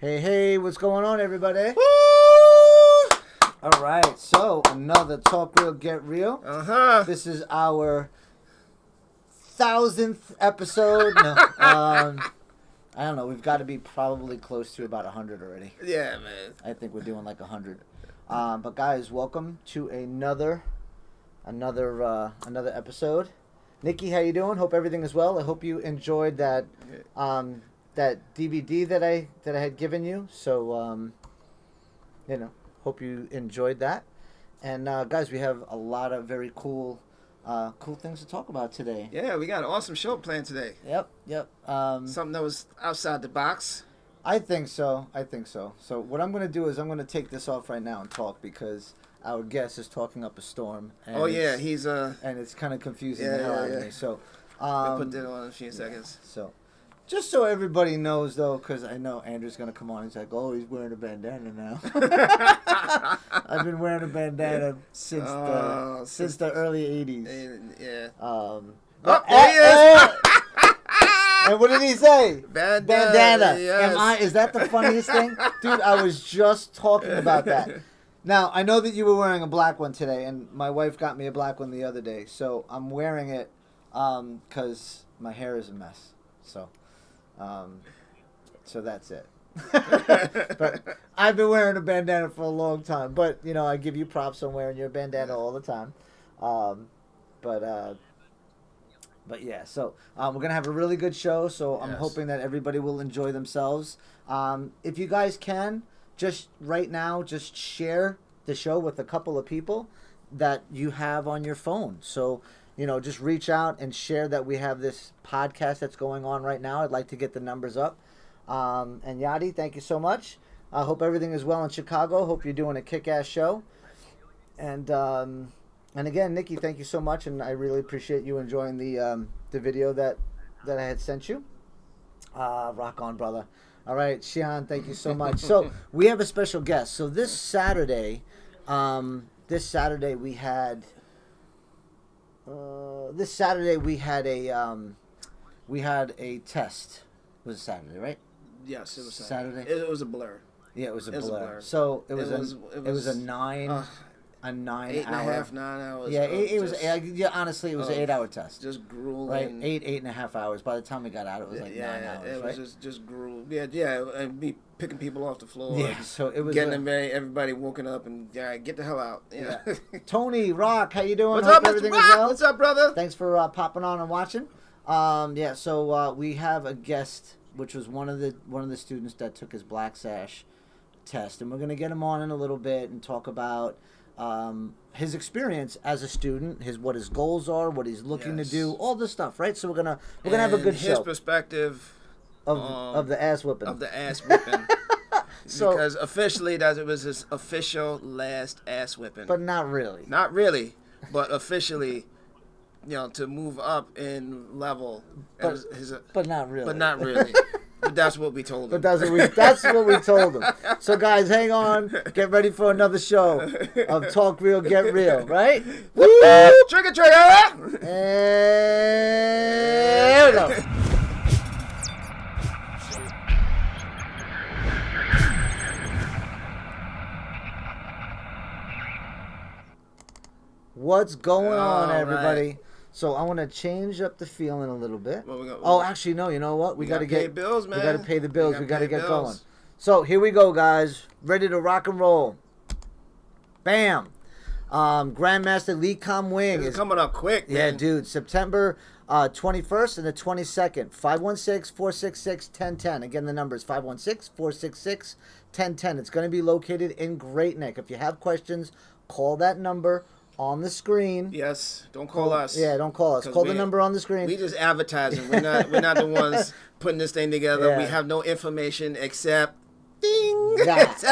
Hey, what's going on, everybody? Woo! All right, so another Talk Real, Get Real. This is our 1,000th episode. No, I don't know. We've got to be probably close to about 100 already. Yeah, man. I think we're doing like 100. But guys, welcome to another episode. Nikki, how you doing? Hope everything is well. I hope you enjoyed that that DVD that I had given you. So hope you enjoyed that. And guys, we have a lot of very cool things to talk about today. Yeah, we got an awesome show planned today. Yep. Something that was outside the box. I think so. So what I'm going to do is I'm going to take this off right now and talk because our guest is talking up a storm. And he's and it's kind of confusing the hell out of me. So I'll put that on in a few seconds. So just so everybody knows, though, because I know Andrew's going to come on. He's like, oh, he's wearing a bandana now. I've been wearing a bandana since the early 80s. Yeah. There he is! And what did he say? Bandana. Yes. Is that the funniest thing? Dude, I was just talking about that. Now, I know that you were wearing a black one today, and my wife got me a black one the other day. So I'm wearing it because my hair is a mess. So that's it. But I've been wearing a bandana for a long time. But, I give you props on wearing your bandana all the time. But yeah, so we're going to have a really good show. So I'm hoping that everybody will enjoy themselves. If you guys can, just right now, just share the show with a couple of people that you have on your phone. So, just reach out and share that we have this podcast that's going on right now. I'd like to get the numbers up. And Yadi, thank you so much. I hope everything is well in Chicago. Hope you're doing a kick-ass show. And again, Nikki, thank you so much. And I really appreciate you enjoying the video that I had sent you. Rock on, brother. All right, Shihan, thank you so much. So we have a special guest. So this Saturday we had a test. Was it Saturday, right? Yes, it was Saturday. It was a blur. Yeah, it was a blur. So it was a 9 8 and a half, 9 hours. Yeah, it was. Yeah, honestly, it was an 8-hour test. Just grueling. Right, 8.5 hours. By the time we got out, it was like 9 hours. It right? was just gruel. Yeah, and me picking people off the floor. Yeah, so it was getting everybody woken up and get the hell out. Yeah. Tony, Rock, how you doing? What's Hope up, everything Mr. is Rock? well? What's up, brother? Thanks for popping on and watching. So we have a guest, which was one of the students that took his Black Sash test, and we're gonna get him on in a little bit and talk about his experience as a student, what his goals are, what he's looking to do, all this stuff, right? So we're gonna have a good show. His perspective of the ass whipping. Of the ass whipping. So, because officially it was his official last ass whipping. But not really. Not really, but officially, to move up in level. But not really. But not really. But that's what we told him. But that's what we told him. So guys, hang on. Get ready for another show of Talk Real, Get Real, right? Woo! Trigger! And here we go. What's going on, everybody? Right. So I want to change up the feeling a little bit. Actually, no. You know what? We got to pay bills, man. We got to pay the bills. We got to get going. So here we go, guys. Ready to rock and roll. Bam. Grandmaster Lee Kam Wing is coming up quick, man. Yeah, dude. September 21st and the 22nd. 516-466-1010. Again, the number is 516-466-1010. It's going to be located in Great Neck. If you have questions, call that number on the screen. Yes, don't call us. Yeah, don't call us. Call the number on the screen. We just advertising. We're not the ones putting this thing together. Yeah. We have no information except ding. That's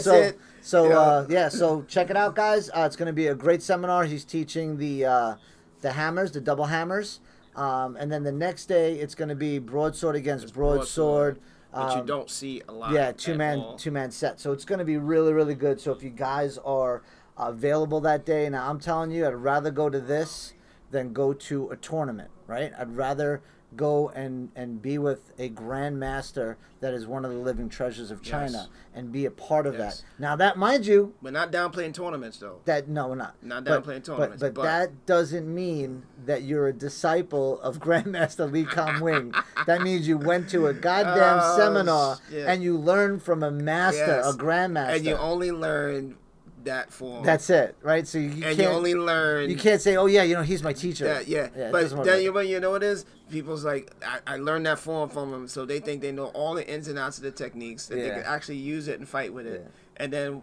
it. So check it out, guys. It's going to be a great seminar. He's teaching the hammers, the double hammers, and then the next day it's going to be broadsword against broadsword. Which you don't see a lot. Yeah, two man set. So it's going to be really, really good. So if you guys are available that day, now I'm telling you, I'd rather go to this than go to a tournament, right? I'd rather go and be with a grandmaster that is one of the living treasures of China and be a part of that. Now that, mind you, we're not downplaying tournaments though. No, we're not. Not downplaying tournaments. But that doesn't mean that you're a disciple of Grandmaster Lee Kam Wing. That means you went to a goddamn seminar and you learned from a master, a grandmaster. And you only learned that form. That's it, right? So you can't. You only learn. You can't say, "Oh yeah, he's my teacher." Yeah. But then you know what it is? People's like, I learned that form from him, so they think they know all the ins and outs of the techniques, that they can actually use it and fight with it. And then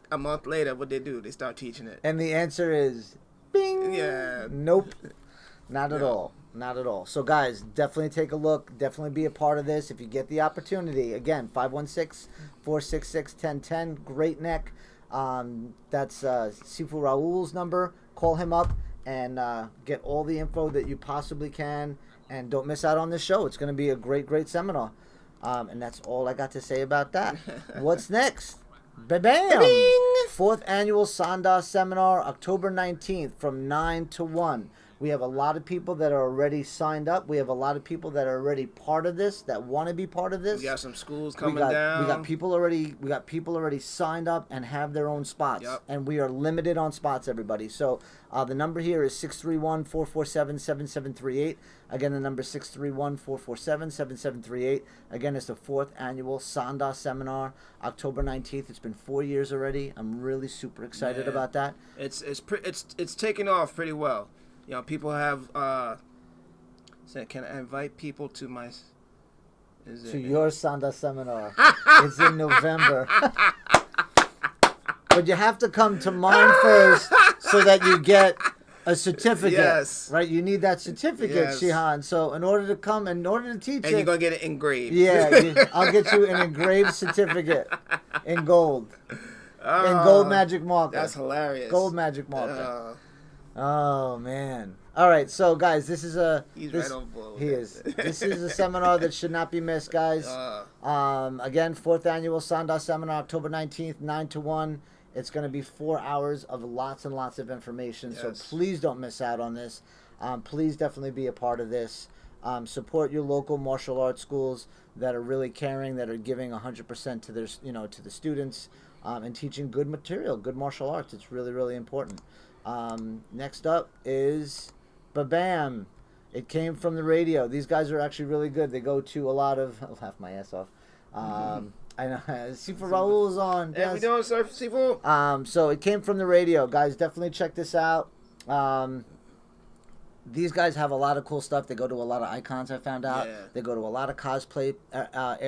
a month later, what they do? They start teaching it. And the answer is, bing. Yeah. Nope. Not at all. Not at all. So guys, definitely take a look. Definitely be a part of this if you get the opportunity. Again, 516-466-1010. Great neck. That's Shifu Raul's number. Call him up and get all the info that you possibly can, and don't miss out on this show. It's going to be a great seminar, and that's all I got to say about that. What's next? Bam! 4th annual Sanda seminar, October 19th from 9 to 1. We have a lot of people that are already signed up. We have a lot of people that are already part of this, that want to be part of this. We got some schools coming down. We got people already signed up and have their own spots. Yep. And we are limited on spots, everybody. So the number here is 631-447-7738. Again, the number is 631-447-7738. Again, it's the 4th annual Sanda seminar, October 19th. It's been 4 years already. I'm really super excited about that. It's taken off pretty well. You know, people have said, "Can I invite people to my?" Your Sanda seminar? It's in November, but you have to come to mine first so that you get a certificate. Yes, right. You need that certificate, Shihan. So in order to teach and you're gonna get it engraved. Yeah, I'll get you an engraved certificate in gold, in gold magic marker. That's hilarious. Gold magic marker. Oh man! All right, so guys, this is right on board. He is. This is a seminar that should not be missed, guys. Again, 4th annual Sanda seminar, October 19th, 9 to 1. It's going to be 4 hours of lots and lots of information. So please don't miss out on this. Please definitely be a part of this. Support your local martial arts schools that are really caring, that are giving 100% to their, to the students, and teaching good material, good martial arts. It's really, really important. Next up is Babam. It came from the radio. These guys are actually really good. They go to a lot of... I'll laugh my ass off. I know. Sifu Raul is on. How we doing, sir, Sifu? So it came from the radio. Guys, definitely check this out. These guys have a lot of cool stuff. They go to a lot of icons, I found out. Yeah. They go to a lot of cosplay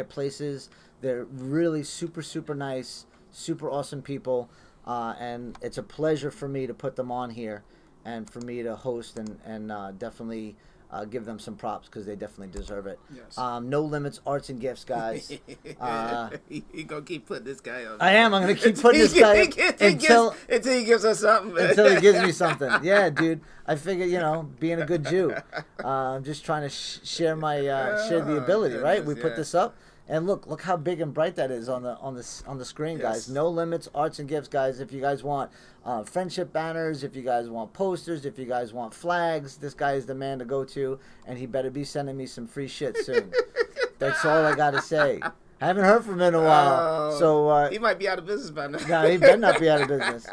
places. They're really super, super nice, super awesome people. And it's a pleasure for me to put them on here and for me to host and definitely give them some props because they definitely deserve it. Yes. No Limits Arts and Gifts, guys. You're going to keep putting this guy on. I am. I'm going to keep putting this guy until he gives us something. Until he gives me something. Yeah, dude. I figure, being a good Jew, I'm just trying to share the ability, right? We put this up. And look how big and bright that is on the screen, guys. No Limits Arts and Gifts, guys. If you guys want friendship banners, if you guys want posters, if you guys want flags, this guy is the man to go to, and he better be sending me some free shit soon. That's all I gotta say. I haven't heard from him in a while, so he might be out of business by now. No, he better not be out of business.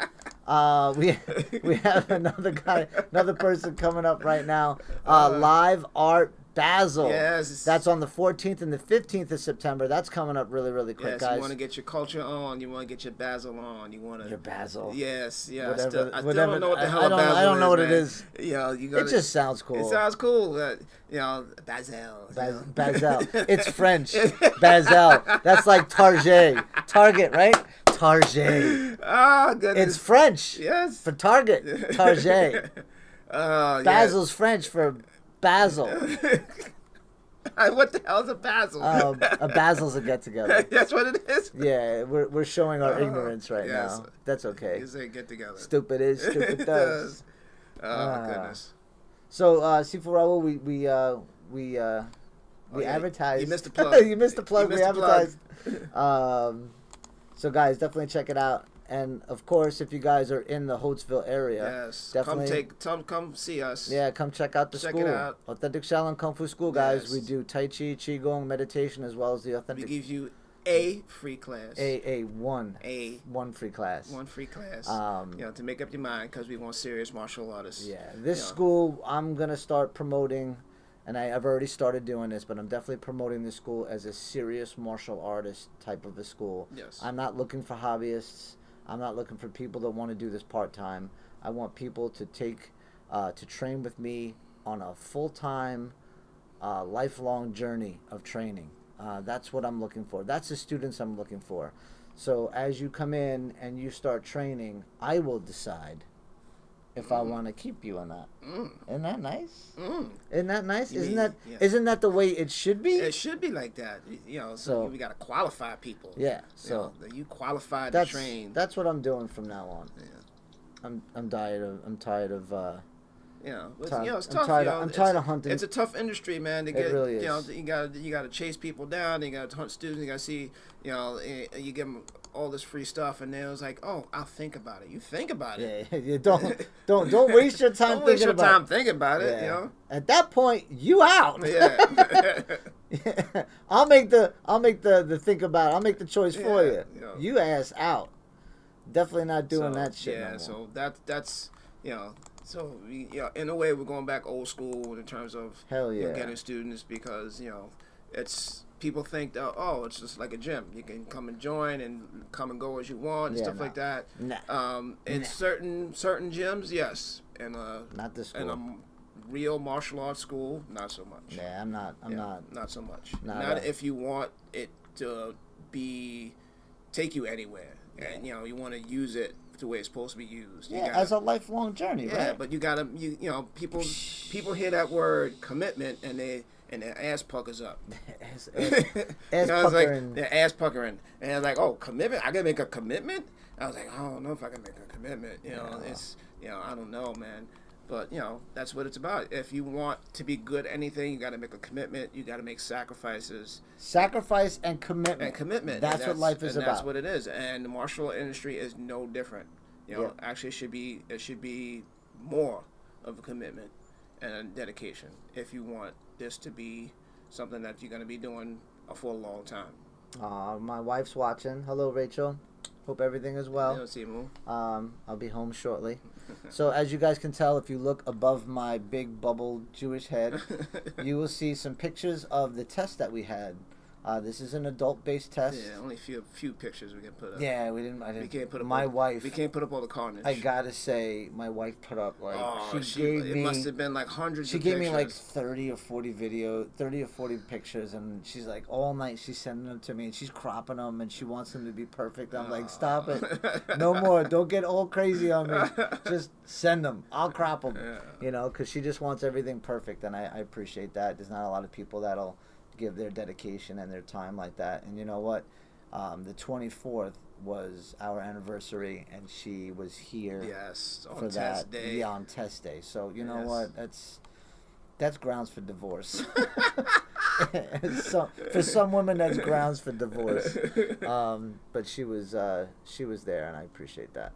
We have another person coming up right now. Live Art Basel. Yes. That's on the 14th and the 15th of September. That's coming up really, really quick, guys. You want to get your culture on. You want to get your Basil on. You want to... Your Basil. Yes. Yeah. Whatever, I still don't know what the hell a Basil is. I don't know what it is. You gotta, it just sounds cool. It sounds cool. Basil. Basil. It's French. Basil. That's like Target. Target, right? Target. Oh, goodness. It's French. Yes. For Target. Target. Basil's French for... Basil. What the hell is a Basil? A Basil's a get-together. That's what it is? Yeah, we're showing our ignorance right now. That's okay. You say get-together. Stupid is, stupid does. Goodness. So, Sifu Raul, we advertised. You missed the plug. You missed the plug. We advertised. So, guys, definitely check it out. And of course, if you guys are in the Holtzville area, yes, definitely come see us. yeah, come check out the school. Check it out. Authentic Shaolin Kung Fu School, guys. Yes. We do Tai Chi, Qigong, meditation, as well as the authentic. We give you a free class. One free class. One free class. To make up your mind, because we want serious martial artists. Yeah, this school I'm gonna start promoting, and I've already started doing this, but I'm definitely promoting this school as a serious martial artist type of a school. Yes. I'm not looking for hobbyists. I'm not looking for people that want to do this part time. I want people to to train with me on a full-time, lifelong journey of training. That's what I'm looking for. That's the students I'm looking for. So as you come in and you start training, I will decide if I want to keep you or not. Isn't that nice? Isn't that nice? Isn't that the way it should be? It should be like that. So we got to qualify people. Yeah. So you qualified to train. That's what I'm doing from now on. Yeah. I'm tired of it's tough. I'm tired of hunting. It's a tough industry, man. To get, it really is. You got to chase people down. You got to hunt students. You got to see, you give them all this free stuff, and then it was like, oh, I'll think about it. You think about it. Yeah, you don't waste your time. Don't waste your time thinking about it. Yeah. At that point, you out. Yeah. I'll make the think about it. I'll make the choice for you. You ass out. Definitely not doing that shit. Yeah. No more. So that's So in a way, we're going back old school in terms of getting students, because it's people think that it's just like a gym. You can come and join and come and go as you want and stuff like that. In certain gyms, yes, and not this school. In a real martial arts school, not so much. Yeah, I'm not so much. Not if you want it to take you anywhere, and you want to use it the way it's supposed to be used. As a lifelong journey, right? Yeah, but you gotta, people hear that word commitment and their ass puckers up. ass puckering. Their ass puckering, and they're like, oh, commitment? I gotta make a commitment? I was like, I don't know if I can make a commitment. It's I don't know, man. But that's what it's about. If you want to be good at anything, you got to make a commitment. You got to make sacrifices. Sacrifice and commitment. That's what life is about. That's what it is. And the martial industry is no different. Actually, it should be more of a commitment and dedication if you want this to be something that you're going to be doing for a long time. My wife's watching. Hello, Rachel. Hope everything is well. I don't see you. I'll be home shortly. So as you guys can tell, if you look above my big bubble Jewish head, you will see some pictures of the test that we had. This is an adult-based test. Yeah, only a few pictures we can put up. Yeah, we didn't. We can't put up. My wife. We can't put up all the carnage. I gotta say, my wife put up like it must have been like hundreds. She gave me like 30 or 40 pictures, and she's like all night she's sending them to me, and she's cropping them, and she wants them to be perfect. I'm like, stop it, no more. Don't get all crazy on me. Just send them. I'll crop them. Yeah. Because she just wants everything perfect, and I appreciate that. There's not a lot of people that'll give their dedication and their time like that. And you know what, the 24th was our anniversary, and she was here for test day. Yeah, on test day. So you know what, that's grounds for divorce. So for some women, that's grounds for divorce. But she was there, and I appreciate that.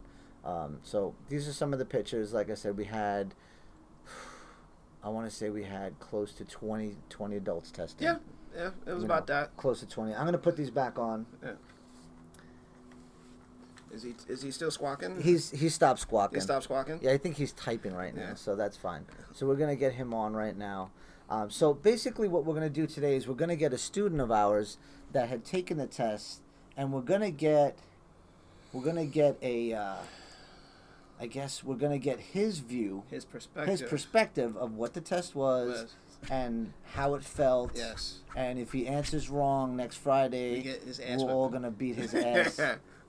So these are some of the pictures. Like I said, I want to say we had close to 20 adults testing. Yeah, it was about that. Close to 20. I'm going to put these back on. Yeah. Is he still squawking? He stopped squawking. He stopped squawking? Yeah, I think he's typing right now, so that's fine. So we're going to get him on right now. So basically what we're going to do today is we're going to get a student of ours that had taken the test, and we're going to get a... I guess we're going to get his view, his perspective of what the test was and how it felt. Yes. And if he answers wrong next Friday, we're all going to beat his ass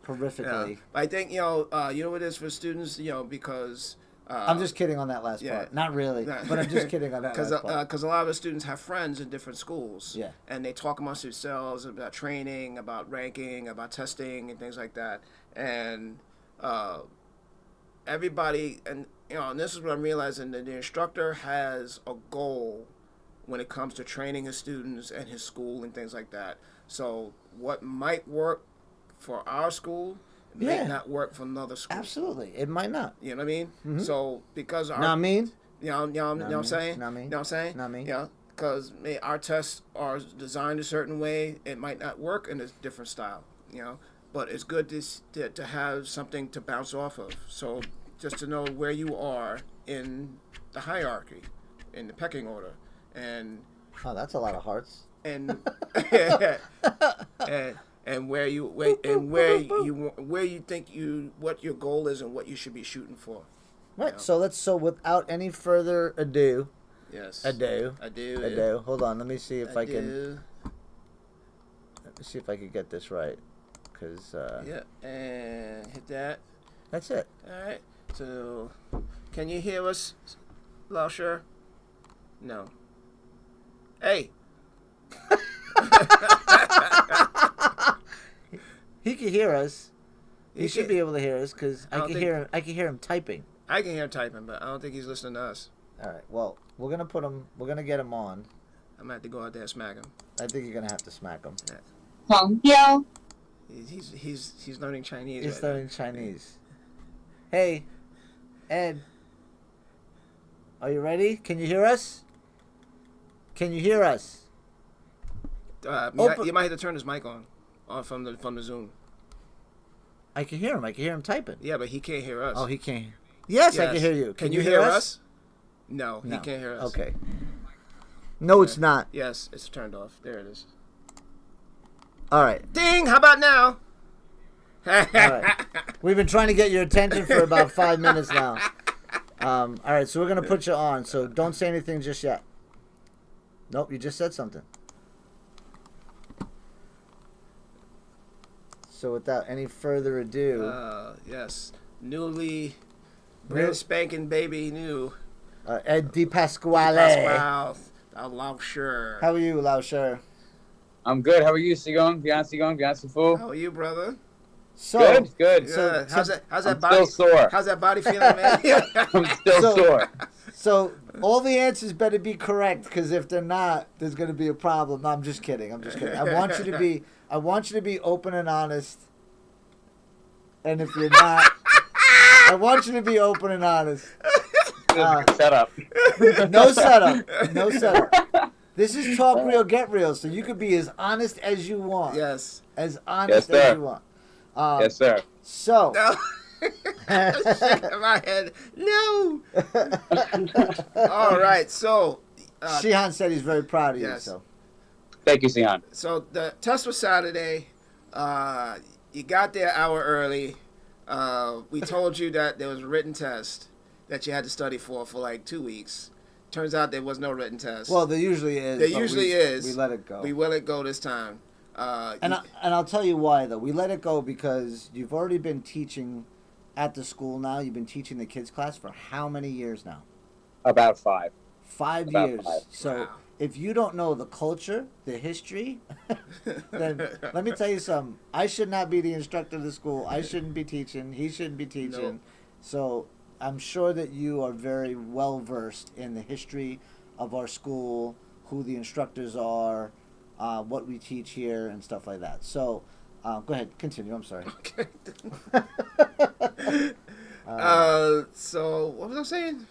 horrifically. Yeah. I think, you know what it is for students, because... I'm just kidding on that last part. Not really, but I'm just kidding on that last part. Because a lot of the students have friends in different schools. Yeah. And they talk amongst themselves about training, about ranking, about testing, and things like that. And... everybody, and this is what I'm realizing, that the instructor has a goal when it comes to training his students and his school and things like that. So what might work for our school may not work for another school. Absolutely, it might not. You know what I mean? Mm-hmm. So because our, not mean. You know what I'm saying? Not me. You know what I'm saying? Not me. Yeah, because our tests are designed a certain way. It might not work in a different style. You know, but it's good to have something to bounce off of. So just to know where you are in the hierarchy, in the pecking order, and that's a lot of hearts. And and where you think what your goal is and what you should be shooting for. Right. You know? So without any further ado. Yes. Ado. Hold on. Let me see if I can. Let me see if I can get this right. Cause. Yeah. And hit that. That's it. All right. So, can you hear us, Lauscher? No. Hey. He can hear us. He should be able to hear us because I can hear him typing. I can hear him typing, but I don't think he's listening to us. All right. Well, we're gonna get him on. I'm gonna have to go out there and smack him. I think you're gonna have to smack him. Yeah. He's learning Chinese. He's learning Chinese. Hey, Ed. Are you ready? Can you hear us? Can you hear us? You might have to turn his mic on from the Zoom. I can hear him. I can hear him typing. Yeah, but he can't hear us. Oh, he can't. Yes, I can hear you. Can you hear us? No, he can't hear us. Okay. No, it's not. Yes, it's turned off. There it is. All right. Ding! How about now? All right. We've been trying to get your attention for about 5 minutes now. All right, so we're going to put you on. So don't say anything just yet. Nope, you just said something. So without any further ado... yes. Newly... brand spanking baby new. Ed Di Pasquale. Pasquale. Lauscher. How are you, Lauscher? I'm good. How are you, Sigong? Bien Fu? How are you, brother? So, good. So, how's that body? Still sore. How's that body feeling, man? I'm still sore. So all the answers better be correct, because if they're not, there's going to be a problem. No, I'm just kidding. I want you to be open and honest. And if you're not, I want you to be open and honest. Setup. No setup. This is talk real, get real. So you could be as honest as you want. Yes. As honest as you want. Yes, sir. So. No. Shaking my head. No. All right. So. Shihan said he's very proud of you. So. Thank you, Shihan. So the test was Saturday. You got there an hour early. We told you that there was a written test that you had to study for like 2 weeks. Turns out there was no written test. Well, there usually is. We let it go. We will let go this time. And I'll tell you why, though. We let it go because you've already been teaching at the school now. You've been teaching the kids class for how many years now? About 5. 5 years. So wow. If you don't know the culture, the history, then let me tell you something. I should not be the instructor of the school. I shouldn't be teaching. He shouldn't be teaching. Nope. So I'm sure that you are very well versed in the history of our school, who the instructors are, what we teach here, and stuff like that. So go ahead, continue. I'm sorry. Okay. So what was I saying?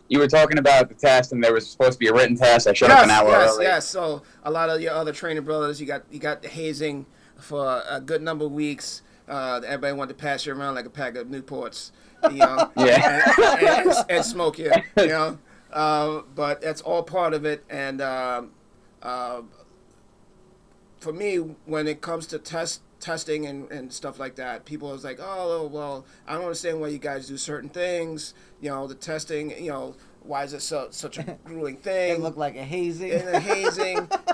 You were talking about the test, and there was supposed to be a written test. I showed up an hour early. Yes. So a lot of your other training brothers, you got the hazing for a good number of weeks. Everybody wanted to pass you around like a pack of Newports, you know, and smoke you, you know. But that's all part of it. And for me, when it comes to testing and stuff like that, people was like, oh, well, I don't understand why you guys do certain things. You know, the testing, you know, why is it such a grueling thing? It looked like a hazing.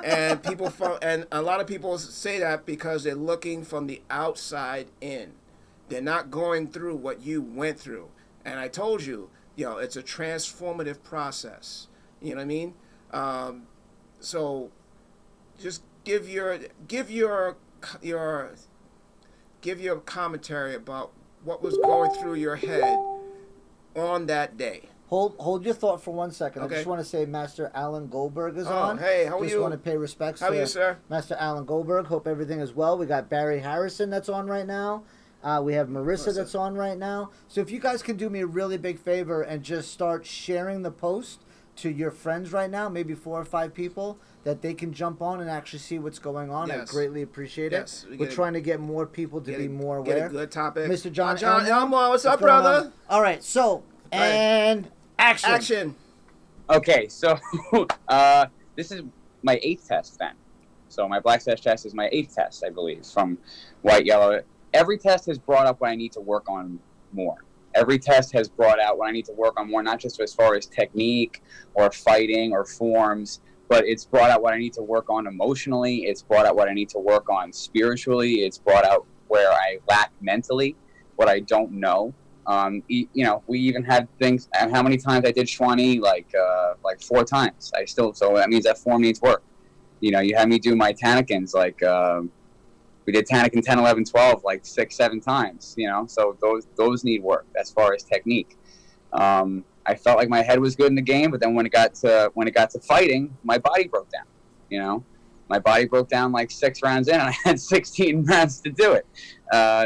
And a lot of people say that because they're looking from the outside in. They're not going through what you went through. And I told you, you know, it's a transformative process. You know what I mean? So just give your commentary about what was going through your head on that day. Hold your thought for 1 second. Okay. I just want to say Master Alan Goldberg is on. Hey, how are you? Just want to pay respects How are to you, sir? Master Alan Goldberg. Hope everything is well. We got Barry Harrison that's on right now. We have Marissa that's on right now. So if you guys can do me a really big favor and just start sharing the post to your friends right now, maybe 4 or 5 people, that they can jump on and actually see what's going on. Yes. I greatly appreciate it. Yes, We're trying to get more people to be more aware. Get a good topic. Mr. John Elmore, what's up, brother? All right, so, and action. Action. Okay, so this is my 8th test then. So my Black Sash test is my 8th test, I believe, from White Yellow. Every test has brought up what I need to work on more. Every test has brought out what I need to work on more, not just as far as technique or fighting or forms, but it's brought out what I need to work on emotionally. It's brought out what I need to work on spiritually. It's brought out where I lack mentally, what I don't know. We even had things, and how many times I did Schwani, like 4 times. So that means that form needs work. You had me do my Tanakins, we did Tanakin 10, 11, 12, 6, 7 times, so those need work as far as technique. I felt like my head was good in the game, but then when it got to fighting, my body broke down, my body broke down 6 rounds in, and I had 16 rounds to do it.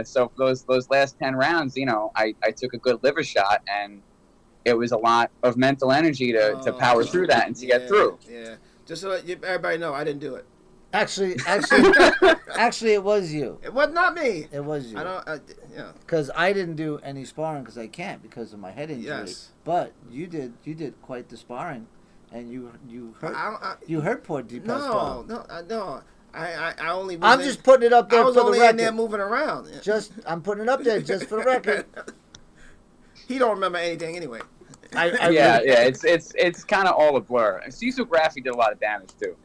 So for those last 10 rounds, I took a good liver shot, and it was a lot of mental energy to power through that and to get through. Yeah, just so that everybody know, I didn't do it. Actually, it was you. It was not me. It was you. Because I didn't do any sparring because I can't because of my head injury. Yes. But you did quite the sparring, and you hurt poor Deepak. No. I only. I'm just putting it up there for the record. I was only in there moving around. I'm putting it up there just for the record. He don't remember anything anyway. It's kind of all a blur. Sisu Graffi did a lot of damage too.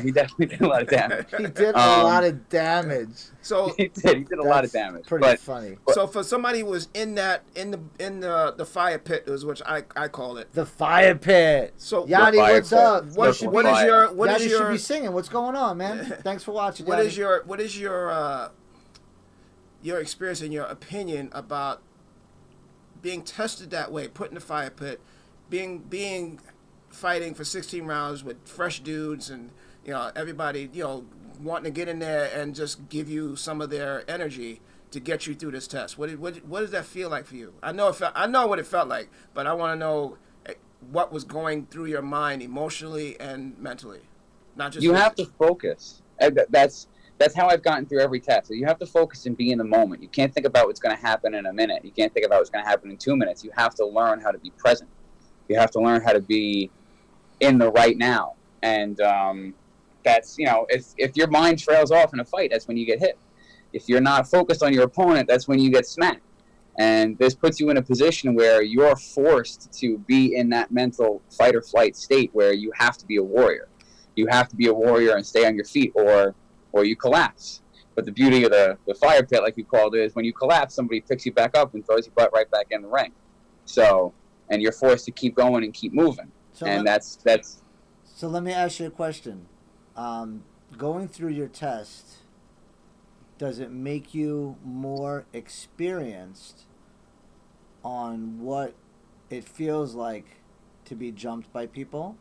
He definitely did a lot of damage. He did a lot of damage. So he did a lot of damage. Pretty funny. So for somebody who was in the fire pit, is which I call it. The fire pit. So Yanni, what's up? What is your should be singing? What's going on, man? Thanks for watching. What is your experience and your opinion about being tested that way, put in the fire pit, being fighting for 16 rounds with fresh dudes and everybody wanting to get in there and just give you some of their energy to get you through this test? What does that feel like for you? I know what it felt like, but I want to know what was going through your mind emotionally and mentally, not just. You have to focus. That's how I've gotten through every test. So you have to focus and be in the moment. You can't think about what's going to happen in a minute. You can't think about what's going to happen in 2 minutes. You have to learn how to be present. You have to learn how to be in the right now. And that's, if your mind trails off in a fight, that's when you get hit. If you're not focused on your opponent, that's when you get smacked. And this puts you in a position where you're forced to be in that mental fight or flight state where you have to be a warrior. You have to be a warrior and stay on your feet, or you collapse. But the beauty of the fire pit, like you called it, is when you collapse, somebody picks you back up and throws you right back in the ring. So, and you're forced to keep going and keep moving. So let me ask you a question. Going through your test, does it make you more experienced on what it feels like to be jumped by people?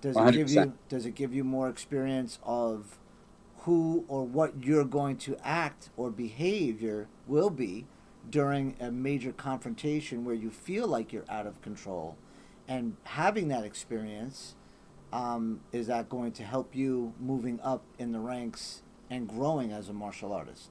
Does it give you more experience of who or what you're going to act or behavior will be during a major confrontation where you feel like you're out of control? And having that experience, is that going to help you moving up in the ranks and growing as a martial artist?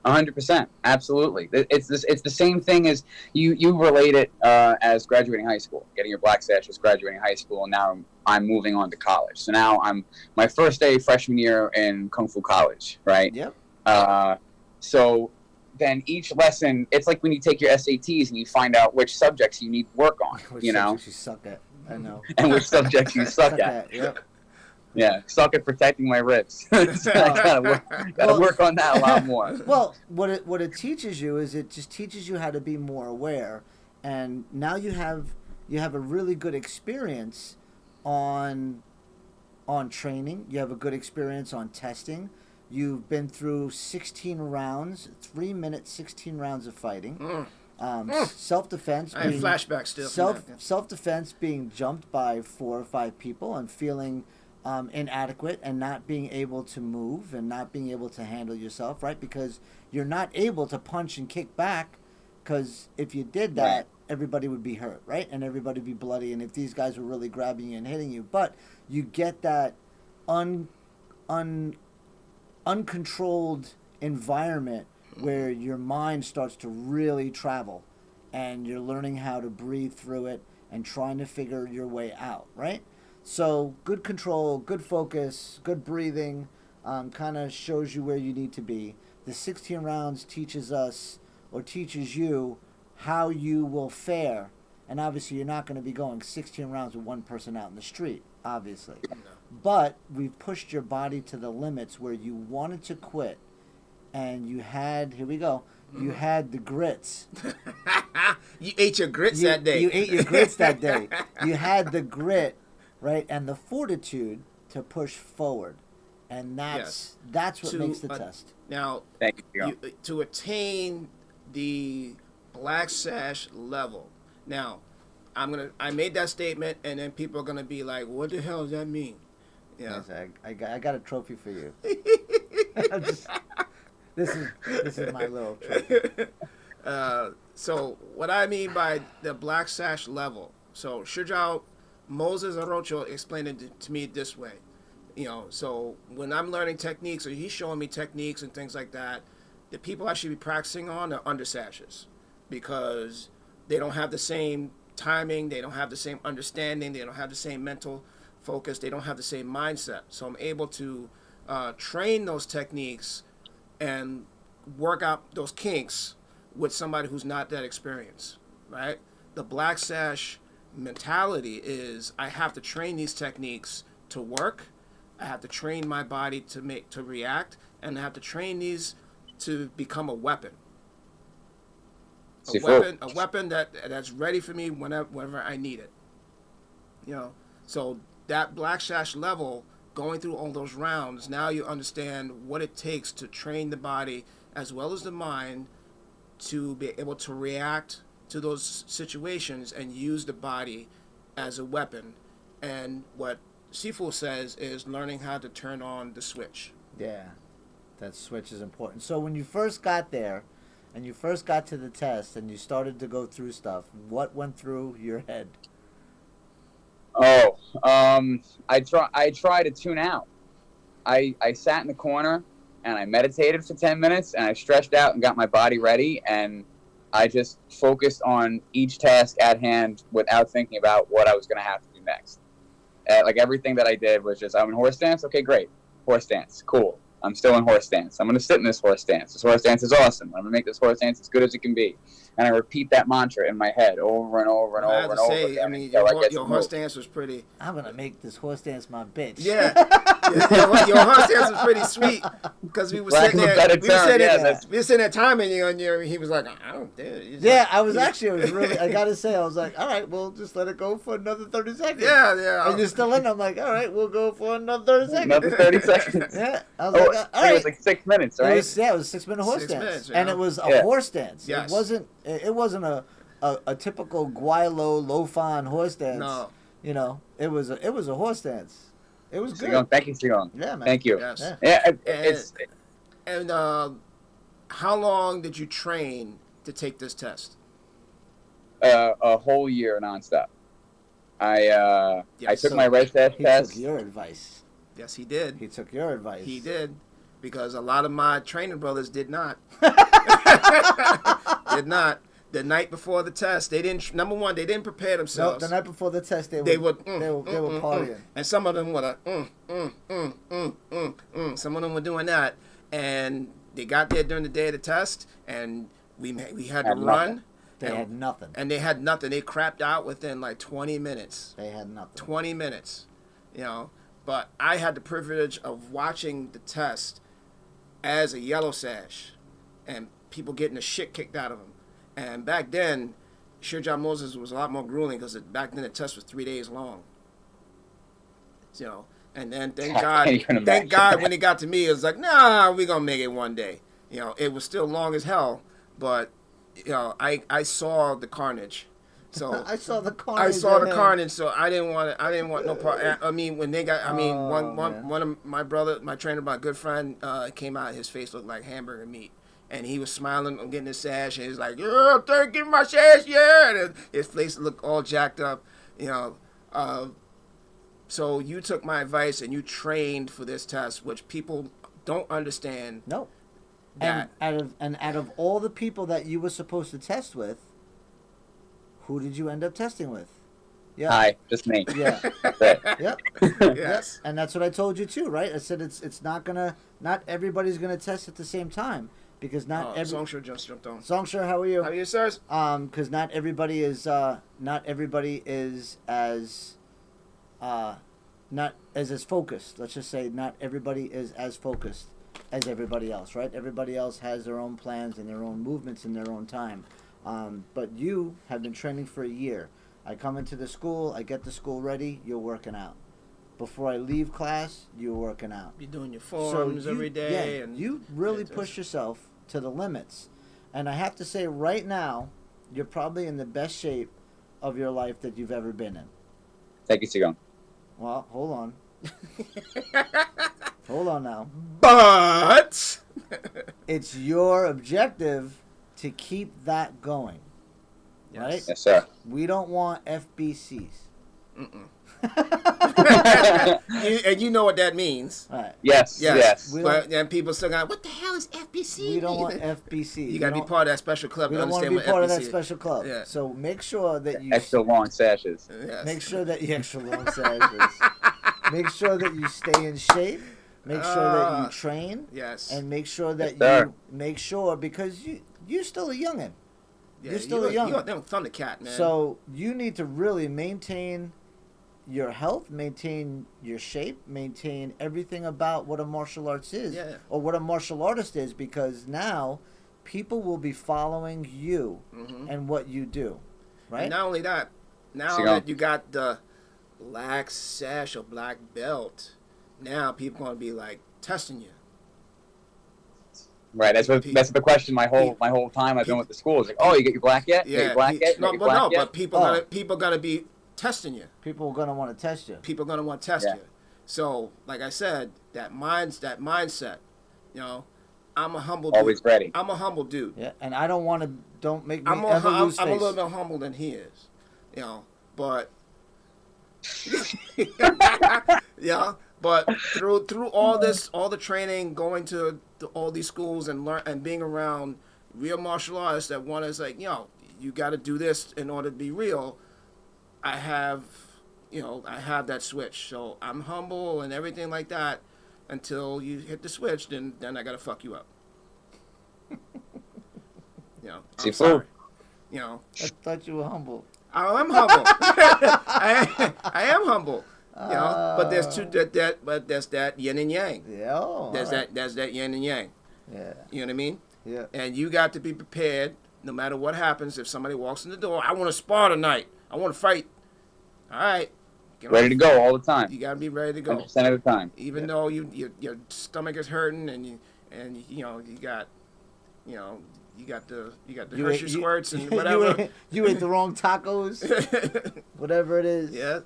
100%, absolutely. It's the same thing as you relate it as graduating high school, getting your black sash as graduating high school, and now I'm moving on to college. So now I'm my first day freshman year in Kung Fu college, right? Yep. So then each lesson, it's like when you take your SATs and you find out which subjects you need work on, which subjects you suck at, I know. And which subjects you suck at. Yep. Yeah, suck at protecting my ribs. I gotta work on that a lot more. Well, what it teaches you is it just teaches you how to be more aware, and now you have a really good experience on training. You have a good experience on testing. You've been through 16 rounds, 3 minutes, 16 rounds of fighting. Self-defense. I have flashbacks still. Self-defense being jumped by 4 or 5 people and feeling inadequate and not being able to move and not being able to handle yourself, right? Because you're not able to punch and kick back, because if you did that, right, everybody would be hurt, right? And everybody would be bloody, and if these guys were really grabbing you and hitting you. But you get that uncontrolled environment where your mind starts to really travel, and you're learning how to breathe through it and trying to figure your way out, right? So good control, good focus, good breathing, kind of shows you where you need to be. The 16 rounds teaches us, or teaches you, how you will fare. And obviously you're not going to be going 16 rounds with one person out in the street, obviously. No. But we've pushed your body to the limits where you wanted to quit, and you had, here we go, you had the grits. You ate your grits that day. You ate your grits that day. You had the grit, right, and the fortitude to push forward. And that's what makes the test. Now, thank you. To attain the black sash level. Now, I made that statement, and then people are gonna be like, "What the hell does that mean?" Yeah, I got a trophy for you. This is my little trophy. So what I mean by the black sash level. So Shujao Moses Orocho explained it to me this way. So when I'm learning techniques, or he's showing me techniques and things like that, the people I should be practicing on are under sashes, because they don't have the same timing, they don't have the same understanding, they don't have the same mental focus, they don't have the same mindset. So I'm able to train those techniques and work out those kinks with somebody who's not that experienced, right? The black sash mentality is, I have to train these techniques to work, I have to train my body to react, and I have to train these to become a weapon. A weapon that's ready for me whenever I need it. So that black sash level, going through all those rounds, now you understand what it takes to train the body as well as the mind to be able to react to those situations and use the body as a weapon. And what Shifu says is learning how to turn on the switch. Yeah, that switch is important. So when you first got there and you first got to the test and you started to go through stuff, what went through your head? I tried to tune out. I sat in the corner and I meditated for 10 minutes and I stretched out and got my body ready, and I just focused on each task at hand without thinking about what I was going to have to do next. Like everything that I did was just, I'm in horse stance. Okay, great. Horse stance. Cool. I'm still in horse stance. I'm going to sit in this horse stance. This horse stance is awesome. I'm going to make this horse stance as good as it can be. And I repeat that mantra in my head over and over and over and over again. I mean, your horse stance was pretty... I'm going to make this horse stance my bitch. Yeah. your horse stance was pretty sweet, because we were sitting there timing you, and he was like, I don't do it. Yeah, I was really, I got to say, I was like, all right, we'll just let it go for another 30 seconds. Yeah. And you're still in, I'm like, all right, we'll go for another 30 seconds. Another 30 seconds. Yeah. I was like, all right. It was like 6 minutes, right? It was a 6-minute horse stance. And it was a horse stance. Yes. It wasn't a typical Guaylo Lofan horse dance. No. It was a horse dance. It was good. Thank you, Sigong. Yeah, man. Thank you. Yes. Yeah. And how long did you train to take this test? A whole year nonstop. I took my red test. He took your advice. Yes, he did. He took your advice. He did, because a lot of my training brothers did not. Did not. The night before the test, they didn't. Number one, they didn't prepare themselves. No, the night before the test, they were partying. And some of them were some of them were doing that, and they got there during the day of the test, and we had to run. They had nothing. And they had nothing. They crapped out within like 20 minutes. They had nothing. 20 minutes, But I had the privilege of watching the test as a yellow sash, and people getting the shit kicked out of them. And back then, Shujao Moses was a lot more grueling, because back then the test was 3 days long. And then thank God when it got to me, it was like, nah, we're gonna make it one day. It was still long as hell, but I saw the carnage. So I saw the carnage. I saw the carnage, so I didn't want no part. I mean, when they got, one of my trainer, my good friend, came out. His face looked like hamburger meat, and he was smiling on getting his sash, and he's like, "Yeah, thank you, my sash, yeah." And his face looked all jacked up, So you took my advice and you trained for this test, which people don't understand. No. And out of all the people that you were supposed to test with, who did you end up testing with? Yeah. Hi, just me. Yeah. Yep. Yes. And that's what I told you too, right? I said it's not everybody's gonna test at the same time because not every. Songshire just jumped on. Songshire, how are you? How are you, sirs? Because not everybody is as not as focused. Let's just say not everybody is as focused as everybody else, right? Everybody else has their own plans and their own movements in their own time. But you have been training for a year. I come into the school, I get the school ready, you're working out. Before I leave class, you're working out. You're doing your forms every day. Yeah, and you really push yourself to the limits. And I have to say, right now, you're probably in the best shape of your life that you've ever been in. Thank you, Sigong. Well, hold on. Hold on now. But it's your objective to keep that going. Yes. Right? Yes, sir. We don't want FBCs. And you know what that means. Right. Yes. But then people still got, what the hell is FBC? We don't want FBC. You got to be part of that special club to understand what FBC is. We don't want to be part of that special club. Yeah. So make sure that you... Extra long sashes. Yes. Make sure that you... Extra long sashes. Make sure that you stay in shape. Make sure that you train. Yes. And make sure that you... Make sure, because you're still a youngin'. Yeah, you're still a youngin'. You're a thundercat, man. So you need to really maintain your health, maintain your shape, maintain everything about what a martial arts is, or what a martial artist is, because now people will be following you and what you do, right? And not only that, that you got the black sash or black belt, now people are going to be like testing you. Right, that's the question. My whole time I've been with the school is like, oh, you get your black yet? Yeah, but people gotta be testing you. People are gonna want to test you. People are gonna want to test you. So, like I said, that mindset, I'm a humble dude. Always ready. I'm a humble dude. Yeah, and I don't want to. Don't make me ever lose face. I'm a little bit humble than he is, but But through all this, all the training, going to all these schools and being around real martial artists that want us like, you got to do this in order to be real. I have that switch. So I'm humble and everything like that until you hit the switch. Then I got to fuck you up. I'm sorry. I thought you were humble. I am humble. I am humble. But there's that yin and yang. Yeah. There's that yin and yang. Yeah. You know what I mean? Yeah. And you got to be prepared no matter what happens. If somebody walks in the door, I want to spar tonight. I want to fight. All right. Ready to go all the time. You got to be ready to go. 100% of the time. Even though your stomach is hurting and you got the Hershey squirts and whatever. You ate the wrong tacos. Whatever it is. Yeah.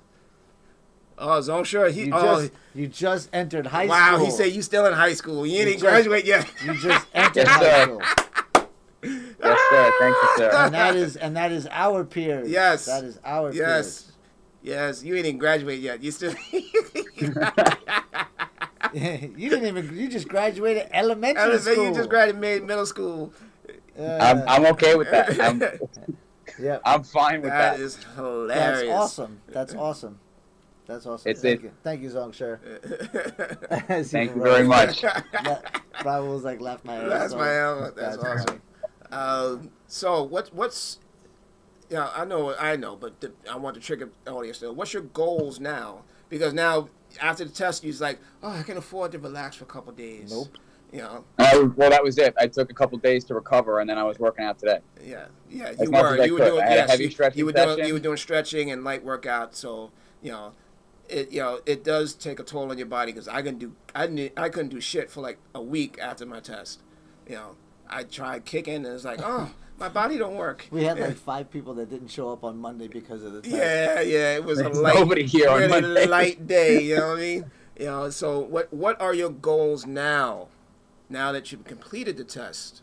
Oh, Zone sure. You just entered high school. Wow, he said you still in high school. You ain't graduate yet. You just entered high school. Yes, sir. Thank you, sir. And that is our peers. Yes. That is our peers. Yes. You ain't even graduate yet. You still. You just graduated elementary school. You just graduated middle school. I'm okay with that. I'm fine with that. That is hilarious. That's awesome. Thank you, Zong Sure. Thank you very much. Bravo was like, laugh my ass That's off. my ass. That's awesome. So what's I know, but I want to trigger the audience still. What's your goals now? Because now after the test, you're like, oh, I can afford to relax for a couple days. Nope. Well, that was it. I took a couple days to recover, and then I was working out today. Yeah. You were doing stretching and light workout. So it does take a toll on your body because I couldn't do shit for like a week after my test. I tried kicking and it's like, oh, My body don't work. We had like 5 people that didn't show up on Monday because of the test. Yeah. It was There's nobody here on really Monday. light day. You know what I mean? So what are your goals now? Now that you've completed the test,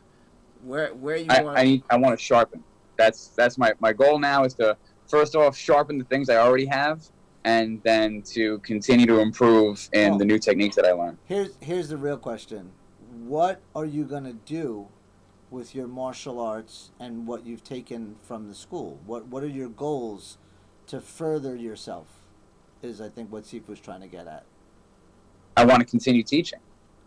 where you want? I want to sharpen. That's my goal now is to first off sharpen the things I already have, and then to continue to improve in the new techniques that I learned. Here's the real question: what are you gonna do with your martial arts and what you've taken from the school? What are your goals to further yourself? Is I think what Sifu's trying to get at. I want to continue teaching.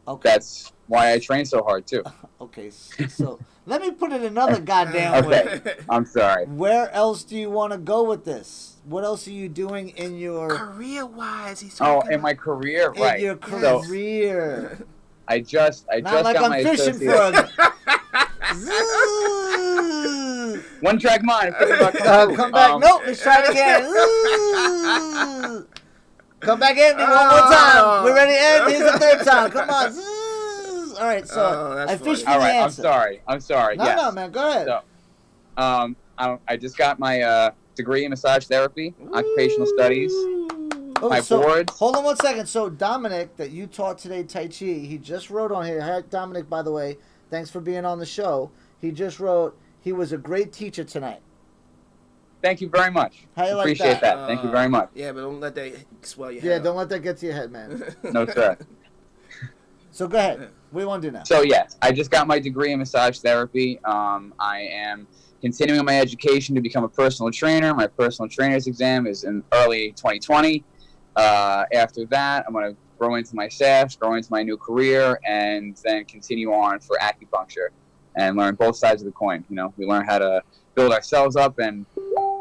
Okay. That's why I train so hard too. Okay, so let me put it another goddamn way. Okay, I'm sorry. Where else do you want to go with this? What else are you doing in your career-wise? He's talking in my career, in right? your career. So, I just Not like got I'm my fishing associate. for One track mind. come back. Nope, let's try it again. Ooh. Come back, Anthony, one more time. We're ready to end. Here's the third time. Come on. All right, so I fished for all the right, answer. I'm sorry. No, yes. no, man, go ahead. So, I just got my degree in massage therapy, occupational studies. My boards. Hold on one second. So Dominic, that you taught today Tai Chi, he just wrote on here. Hi, Dominic, by the way, thanks for being on the show. He just wrote, he was a great teacher tonight. Thank you very much. How you Appreciate like that? Thank you very much. Yeah, but don't let that swell your head. Yeah, don't let that get to your head, man. No, sir. So go ahead. What do you want to do now? So, yes, I just got my degree in massage therapy. I am continuing my education to become a personal trainer. My personal trainer's exam is in early 2020. After that, I'm going to grow into my SAFs, grow into my new career, and then continue on for acupuncture and learn both sides of the coin. You know, we learn how to build ourselves up and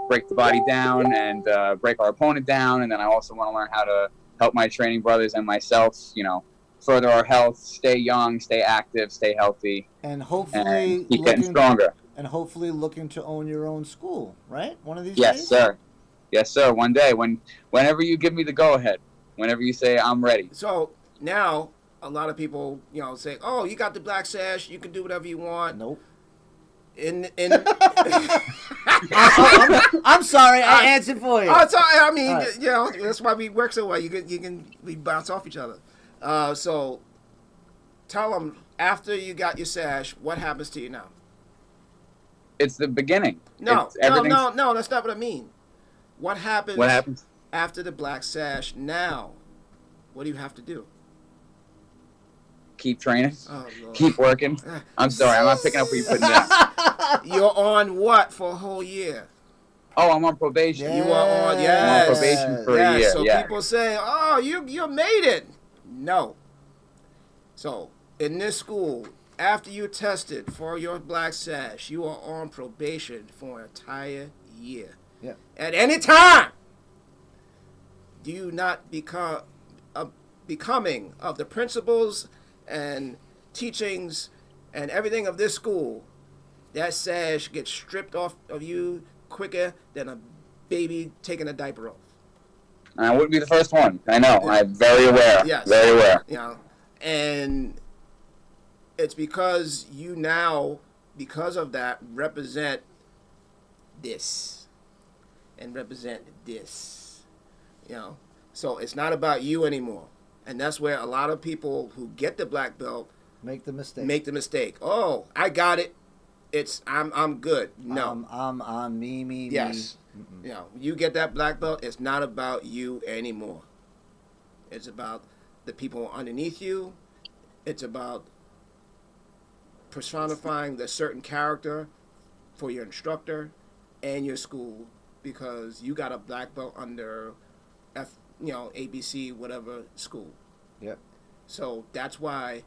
break the body down and break our opponent down. And then I also want to learn how to help my training brothers and myself, you know, further our health, stay young, stay active, stay healthy, and hopefully keep getting stronger. And hopefully looking to own your own school, right? One of these days? Yes, sir. Yes, sir. One day, whenever you give me the go-ahead, whenever you say I'm ready. So now a lot of people, you know, say, "Oh, you got the black sash. You can do whatever you want." Nope. I'm sorry, I answered for you. I'm sorry. I mean, right. you know, that's why we work so well. We bounce off each other. So tell them, after you got your sash, what happens to you now? It's the beginning. No, that's not what I mean. What happens after the black sash now? What do you have to do? Keep training. Oh, Lord. Keep working. I'm sorry, I'm not picking up what you're putting down. You're on what for a whole year? Oh, I'm on probation. You are on, I'm on probation for a year. So people say, "Oh, you made it." No. So in this school, after you tested for your black sash, you are on probation for an entire year. Yeah. At any time, do you not becoming of the principles and teachings and everything of this school, that sash gets stripped off of you quicker than a baby taking a diaper off. I wouldn't be the first one. I know. Yeah. I'm very aware. Yes. Very aware. You know, and it's because you now, because of that, represent this and represent this. You know, so it's not about you anymore. And that's where a lot of people who get the black belt make the mistake. Oh, I got it. I'm good. No. I'm me. Yes. You know, you get that black belt, it's not about you anymore. It's about the people underneath you. It's about personifying the certain character for your instructor and your school, because you got a black belt under ABC, whatever school. Yep. So that's why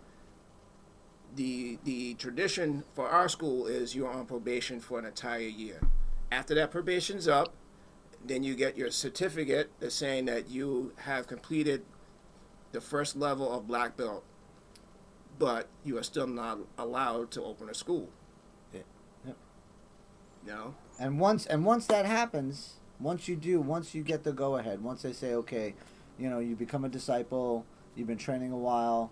the tradition for our school is you're on probation for an entire year. After that probation's up, then you get your certificate that's saying that you have completed the first level of black belt, but you are still not allowed to open a school. Yeah. Yep. You know? And once that happens, once you get the go ahead, once they say, okay, you know, you become a disciple, you've been training a while,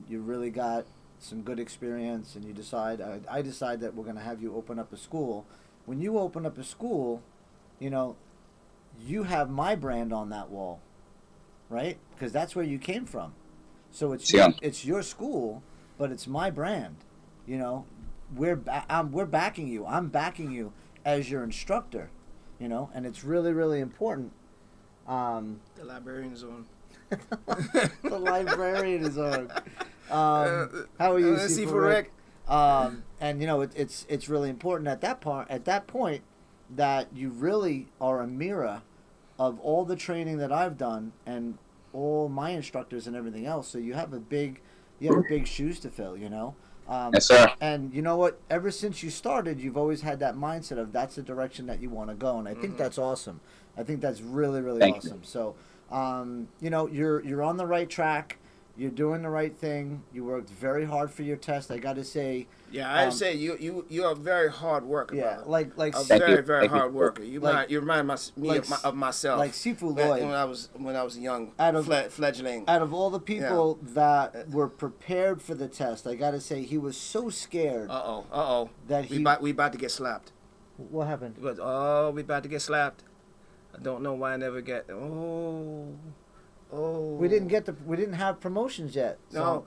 you really got some good experience, and you decide, I decide that we're going to have you open up a school. When you open up a school, you know, you have my brand on that wall, right? Because that's where you came from. So it's your school, but it's my brand. You know, we're backing you. I'm backing you as your instructor. You know, and it's really, really important. The librarian's on. The librarian is on. How are you, Shifu Rick? And you know, it's really important at that point that you really are a mirror of all the training that I've done and all my instructors and everything else. So you have big shoes to fill, you know. Yes, sir. And you know what? Ever since you started, you've always had that mindset of that's the direction that you want to go, and I think that's awesome. I think that's really, really awesome. You. So, you know, you're on the right track. You're doing the right thing. You worked very hard for your test. I got to say. Yeah, I'd say you're a very hard worker. Yeah, brother. like a very hard worker. You remind me of myself. Like Shifu Lloyd when I was a young fledgling. Out of all the people that were prepared for the test, I got to say he was so scared. That we about to get slapped. What happened? We about to get slapped. I don't know why I never get. We didn't have promotions yet. So. No.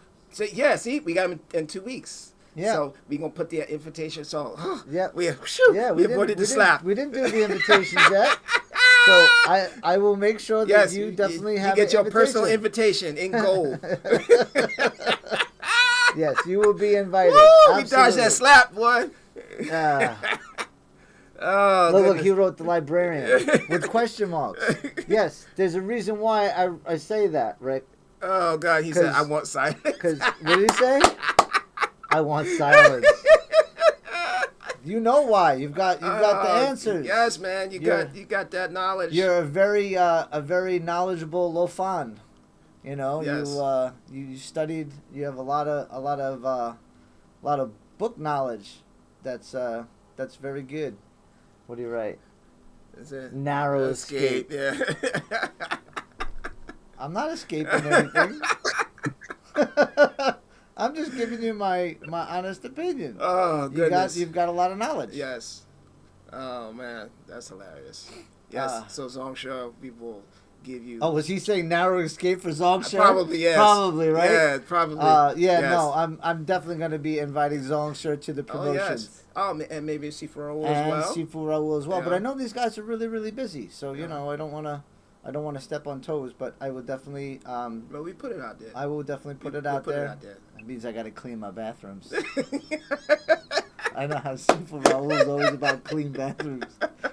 See, we got them in 2 weeks. Yeah. So we gonna put the invitation. So we avoided the slap. We didn't do the invitations yet. So I will make sure that you definitely have. You get your personal invitation in gold. Yes, you will be invited. Woo, we dodged that slap, boy. Look, he wrote the librarian with question marks. Yes, there's a reason why I say that, Rick. Oh, God, he said, I want silence. Because, what did he say? I want silence. You know why. You've got the answers. Yes, man, you got that knowledge. You're a very knowledgeable Lofan. You know, yes. you studied, you have a lot of book knowledge. That's very good. What do you write? Is it narrow escape? Yeah. I'm not escaping anything. I'm just giving you my honest opinion. Oh, goodness. You've got a lot of knowledge. Yes. Oh, man, that's hilarious. Yes. So Zongsha people give you. Oh, was he saying narrow escape for Zongsha? Probably, yes. Probably, right? Yeah, probably. Yes. No, I'm definitely going to be inviting Zongsha to the promotions. Oh, yes. And maybe Shifu as well. And Shifu as well. Yeah. But I know these guys are really, really busy. So, you know, I don't want to step on toes, but I would definitely. Well, we put it out there. I will definitely put it out there. That means I got to clean my bathrooms. I know how Shifu Raul is always about clean bathrooms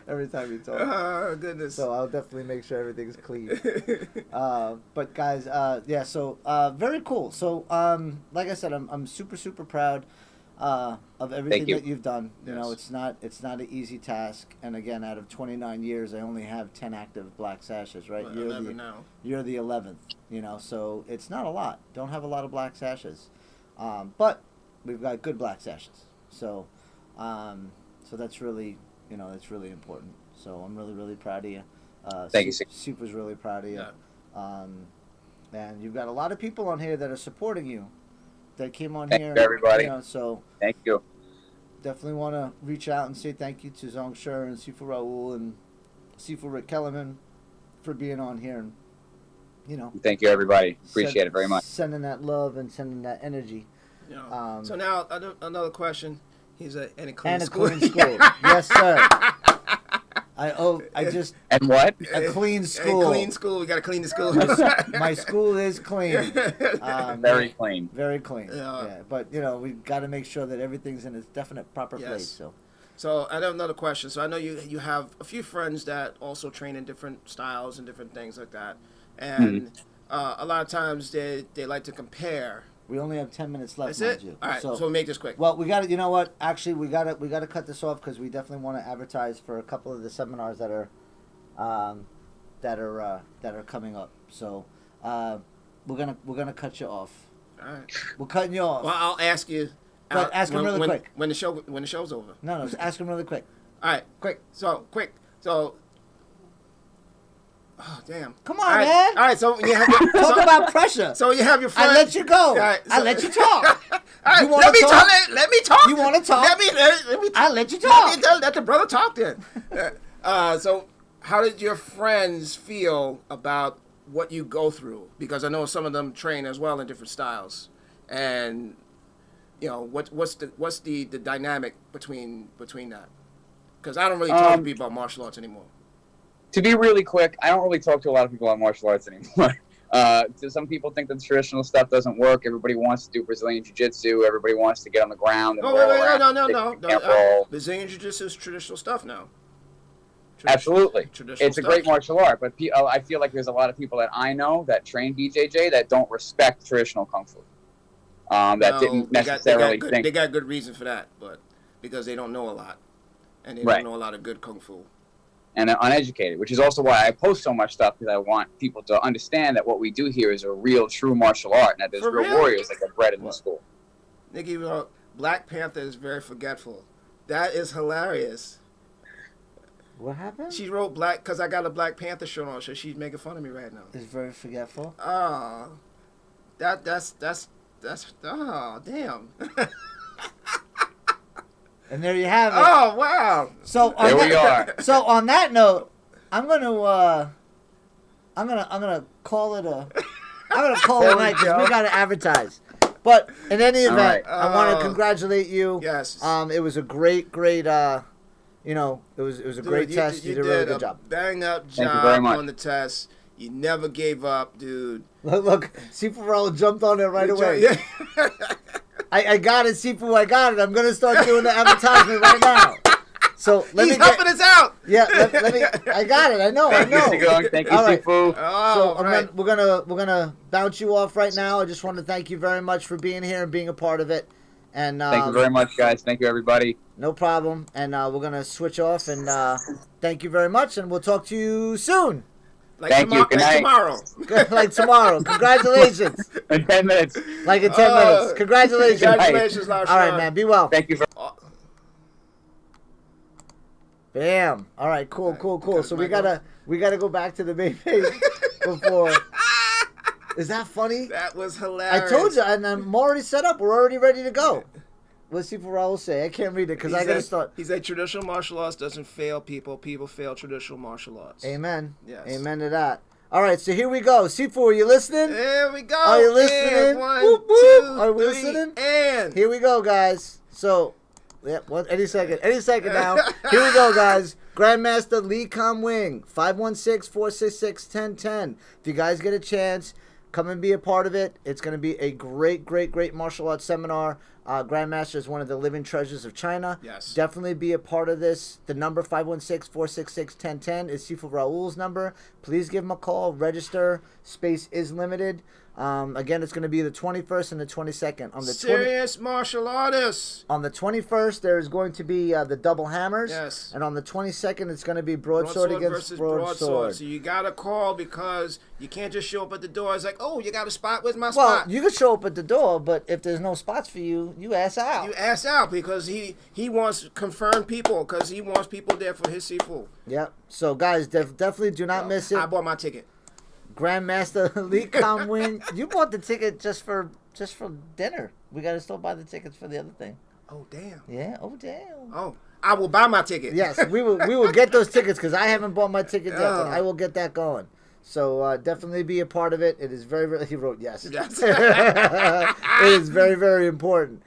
every time he talks. Oh, goodness. So I'll definitely make sure everything's clean. But guys, so very cool. So like I said, I'm super, super proud of everything that you've done. You know, it's not an easy task. And again, out of 29 years, I only have 10 active black sashes, right? Well, 11 now. You're the 11th, you know, so it's not a lot. Don't have a lot of black sashes. But we've got good black sashes. So that's really, you know, that's really important. So I'm really, really proud of you. Thank you. Super's really proud of you. Yeah. And you've got a lot of people on here that are supporting you. That came on thank here. You, everybody. You know, so thank you. Definitely want to reach out and say thank you to Zongsha and Shifu Raul and Shifu Rick Kellerman for being on here, and you know. Thank you, everybody. Appreciate it very much. Sending that love and sending that energy. Yeah. So now another question. He's in a clean school. Clean school. Yes, sir. I just and what? A clean school. A clean school. We got to clean the school. My school is clean. Very clean. Very clean. Yeah. But you know, we've got to make sure that everything's in its definite proper place. So I have another question. So I know you have a few friends that also train in different styles and different things like that, and a lot of times they like to compare. We only have 10 minutes left. That's it. All right, so we'll make this quick. Well, we got to. You know what? Actually, we got to cut this off because we definitely want to advertise for a couple of the seminars that are coming up. So we're gonna cut you off. All right. We're cutting you off. Well, I'll ask you. But ask him really quick. When the show's over. No, ask him really quick. All right. Quick. So Oh, damn. Come on, man. All right, so you have your, Talk about pressure. So you have your friend. I let you go. Right, I let you talk. All right, You want to talk? Let me talk. You want to talk? Let me I let you talk. Let the brother talk then. So how did your friends feel about what you go through? Because I know some of them train as well in different styles. And you know, what's the dynamic between that? Because I don't really talk to people about martial arts anymore. To be really quick, I don't really talk to a lot of people about martial arts anymore. So some people think that the traditional stuff doesn't work. Everybody wants to do Brazilian Jiu-Jitsu. Everybody wants to get on the ground and roll around. No. Brazilian Jiu-Jitsu is traditional stuff now. Absolutely. It's a stuff. great martial art, but I feel like there's a lot of people that I know that train BJJ that don't respect traditional Kung Fu. Didn't necessarily think... They got good reason for that, but because they don't know a lot. And they don't know a lot of good Kung Fu. And uneducated, which is also why I post so much stuff, because I want people to understand that what we do here is a real, true martial art, and that there's real warriors that get bred in the school. Nikki wrote, Black Panther is very forgetful. That is hilarious. What happened? She wrote Black, because I got a Black Panther shirt on, so she's making fun of me right now. It's very forgetful. Oh, that's oh, damn. And there you have it. Oh, wow. So there we are. So on that note, I'm gonna call it a night because we gotta advertise. But in any event, I want to congratulate you. Yes. It was a great. It was a great test. You did a really good job. Bang up Thank you very job much. on the test. You never gave up, dude. Look, Sifu jumped on it right away. Yeah. I got it, Sifu. I got it. I'm gonna start doing the advertisement right now. So He's helping us out. Yeah, let me. I got it. I know. Thank you, Shifu. So we're gonna bounce you off right now. I just want to thank you very much for being here and being a part of it. And thank you very much, guys. Thank you, everybody. No problem. And we're gonna switch off. And thank you very much. And we'll talk to you soon. Thank you. Good night. Tomorrow. Like tomorrow. Congratulations. In 10 minutes. Like in 10 minutes. Congratulations. Congratulations, Lars. All right, man. Be well. Thank you. Bam. All right. Cool. So we gotta go back to the main page before. Is that funny? That was hilarious. I told you, and I'm already set up. We're already ready to go. Let's see what Raul say. I can't read it because I gotta start. He said traditional martial arts doesn't fail people. People fail traditional martial arts. Amen. Yes. Amen to that. All right, so here we go. Sifu, are you listening? Here we go. Are you listening? And one, whoop, whoop. two, Are we three, listening? And here we go, guys. So, any second now. Here we go, guys. Grandmaster Lee Kam Wing, 516-466-1010. If you guys get a chance, come and be a part of it. It's going to be a great martial arts seminar. Grandmaster is one of the living treasures of China. Yes. Definitely be a part of this. The number 516-466-1010 is Sifu Raul's number. Please give him a call. Register. Space is limited. Again, it's going to be the 21st and the 22nd. On the serious martial artists. On the 21st, there is going to be the double hammers. Yes. And on the 22nd, it's going to be broadsword against broadsword. So you got to call because you can't just show up at the door. It's like, oh, you got a spot? Where's my Well, spot? you can show up at the door, but if there's no spots for you, you ass out. You ass out because he wants confirmed people because he wants people there for his Sifu. Yep. So, guys, definitely do not miss it. I bought my ticket. Grandmaster Lee Kam Wing. You bought the ticket just for dinner. We got to still buy the tickets for the other thing. Oh, damn. Yeah. Oh, damn. Oh, I will buy my ticket. Yes, we will get those tickets because I haven't bought my ticket yet, but I will get that going. So definitely be a part of it. It is very, very... He wrote yes. Yes. It is very, very important.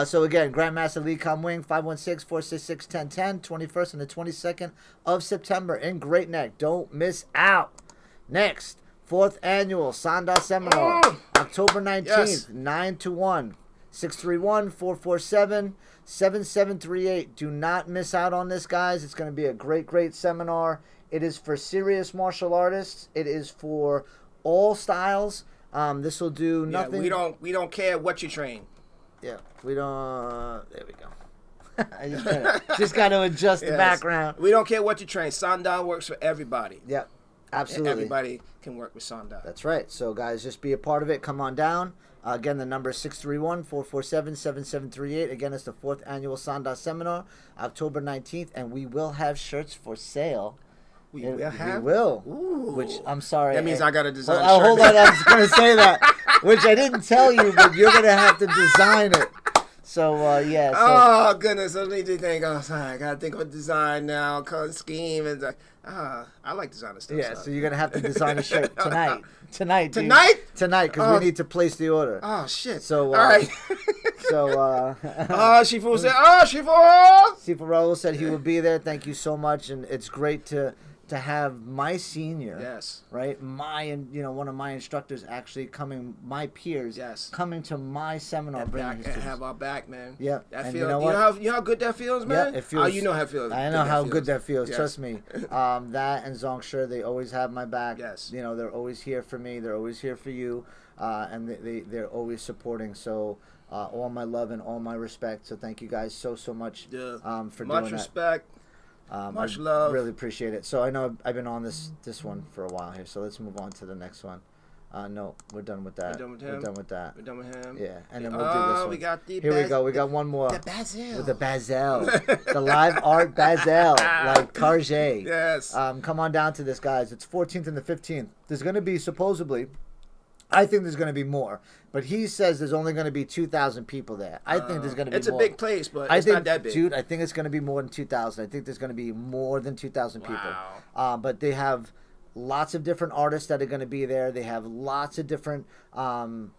So again, Grandmaster Lee Kam Wing, 516-466-1010, 21st and the 22nd of September in Great Neck. Don't miss out. Next, 4th Annual Sanda Seminar, October 19th, 9 to 1, 631-447-7738. Do not miss out on this, guys. It's going to be a great seminar. It is for serious martial artists. It is for all styles. This will do nothing. Yeah, we don't care what you train. Yeah, we don't. There we go. I just got to adjust the background. We don't care what you train. Sanda works for everybody. Yep, absolutely. Everybody can work with Sanda. That's right. So, guys, just be a part of it. Come on down. Again, the number is 631-447-7738. Again, it's the 4th Annual Sanda Seminar, October 19th, and we will have shirts for sale. We will. Ooh. Which I'm sorry. That means I got to design. Well, hold on, I was going to say that, which I didn't tell you, but you're going to have to design it. So yeah. So. Oh goodness, I need to think. Oh, sorry, I gotta think of a design now. Color scheme and like, I like designer stuff. Yeah, so you're gonna have to design a shirt tonight. Tonight, because we need to place the order. Oh shit. So all right. Shifu said, Shifu Raul said he will be there. Thank you so much, and it's great to have my senior, yes, right, one of my instructors actually coming, my peers, yes, coming to my seminar, bringing and have our back, man. Yeah, that and feels. you know what? You know how good that feels, man. Yeah, it feels. Oh, you know how it feels. I know how good that feels. Yes. Trust me. That and Zongshi, they always have my back. Yes. You know, they're always here for me. They're always here for you, and they're always supporting. So. All my love and all my respect. So thank you guys so much for doing that. Much respect. Much love. Really appreciate it. So I know I've been on this one for a while here. So let's move on to the next one. No, we're done with that. We're done with him. Yeah, and then we'll do this one. We got the Here we go. We got one more. The Basel. With the Basel. The live art Basel. Like Tarjay. Yes. Come on down to this, guys. It's 14th and the 15th. There's going to be supposedly... I think there's going to be more, but he says there's only going to be 2,000 people there. I think there's going to be more. It's a big place, but it's not that big. Dude, I think it's going to be more than 2,000. I think there's going to be more than 2,000 people. But they have lots of different artists that are going to be there. They have lots of different different